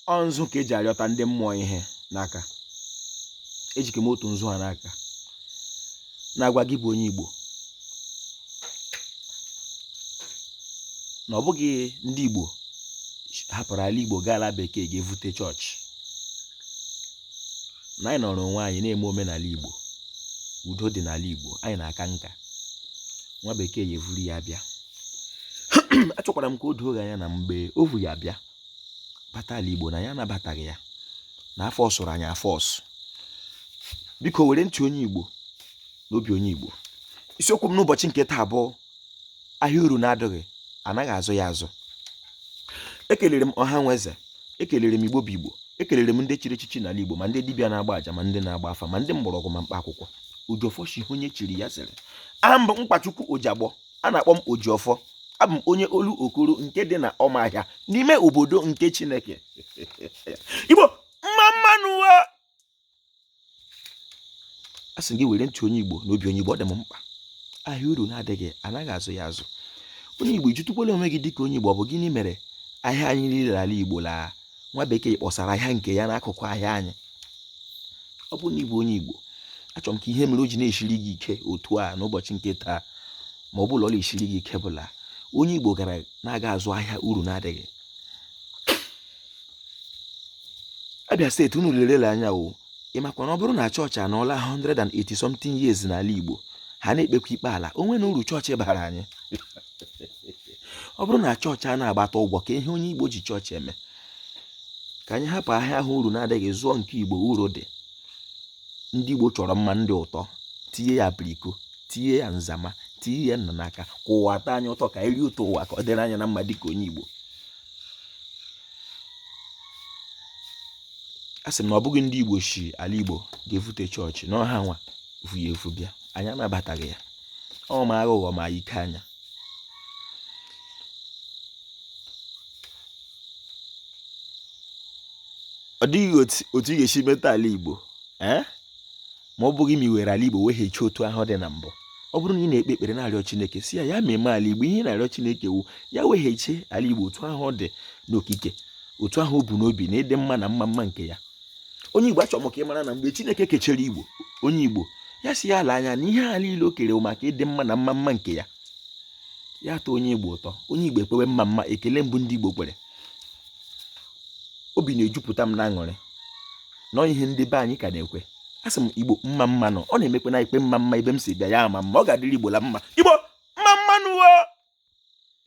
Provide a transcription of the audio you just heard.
Nzu ka eji arịọta ndị mmụọ ihe n'aka. Ejike m otu nzu ha n'aka na-agwa gị bụ onye Igbo na ọ bụghị ndị Igbo hapụrụ ala Igbo gaa ala bekee ga-evute chọọchị. Na anyị nọrọ onwe anyị na-eme omenala Igbo, udo dị n'ala Igbo, anyị na-aka nka. Nwa bekee ya evuru ya bịa. Achọkwara m ka o doo gị anya na mgbe o vu ya bịa bata ala Igbo na ya anabataghị ya, na afọ ọsụrụ anyị afọ ọsụ. Biko were ntị onye Igbo n'obi onye Igbo. Isiokwu m n'ụbọchị nke taa bụ ahịa uru na-adịghị, anaghị azụ ya azụ. Ekelere m ọha nweze, ekelere m Igbo bụ Igbo, ekelere m ndị chiri echichi n'ala Igbo, ma ndị dibịa na-agba aja, ma ndị na-agba afa, ma ndị mgbọrọgwụ ma mkpa akwụkwọ. Ojiọfọ shi onye chiri ya sịrị, aha m bụ Mkpachukwu Ojiagbọ, a na-akpọ m Ojiọfọ. Abụ m onye olu okoro nke dị na Ọmahịa n'ime obodo nke Chineke. Igbo mma mmanụ wa. A sị gị were ntị onye Igbo n'obi onye Igbo, ọ dị m mkpa. Ahịa uru na-adịghị, anaghị azụ ya azụ. Onye Igbo ijụtụkwala onwe gị dịka onye Igbo, ọ bụ gịnị mere ahịa anyị niile ala Igbo la nwa bekee kpọsara ahịa nke ya n'akụkụ ahịa anyị? Ọ bụ na Igbo onye Igbo, achọrọ m ka ihe mere o ji na-eshiri gị ike otu a n'ụbọchị nke taa, ma ọ bụla ọ na-eshiri gị ike bụla onye Igbo gara na-aga azụ ahịa uru na-adịghị. Abia steeti unu lelele anya o, ịmakwa na ọ bụrụ na chọọchị anọọla 180 something years n'ala Igbo, ha na-ekpekwa ikpe ala, onwe na uru chọọchị bara anyị. Ọ bụrụ na chọọchị a na-agbata ụgwọ, ka ihe onye Igbo ji chọọchị eme? Ka anyị hapụ ahịa ahụ uru na-adịghị zụọ nke Igbo uru dị. Ndị Igbo chọrọ mma ndị ụtọ, tinye ya apriko, tinye ya nzama, tinye ya nna n'aka, ka ụwa taa anyị ụtọ, ka eri ụtọ ụwa, ka ọ dịrị anya na mma dịka onye Igbo. A sị m na ọ bụghị ndị Igbo shi ala Igbo ga-evute chọọchị, na ọha nwa vu ya evu bịa, anyị anabataghị ya. Ọ ma aghụghọ ma ike anya. Ọ dịghị otu ị ga-esi meta ala Igbo ma ọ bụghị ma i were ala Igbo weghachi otu ahụ dị na mbụ. Ọ bụrụ na ị na-ekpe ekpere na-arịọ Chineke si ya meme ala Igbo ihe na-arịọ Chineke wu ya weghachi ala Igbo otu ahụ dị n'okike, otu ahụ o bu n'obi na ịdị mma na mma mma nke ya. Onye Igbo achọrọ m ka ị mara na mgbe Chineke kechere Igbo, onye Igbo ya si ya ala anya na ihe ala niile o kere maka ịdị mma na mma mma nke ya. Ya tọọ onye Igbo ụtọ, onye Igbo ekpewe mma mma, ekele mbụ ndị Igbo kwere. Obi na-ejupụta m na aṅụrị nọ ihe ndị be anyị ka na-ekwe. Asị m Igbo mma mma nọ, ọ na-emekwe na ikpe mma mma ebe m si bịa ya ama mma, ọ ga-adịrị Igbo la mma. Igbo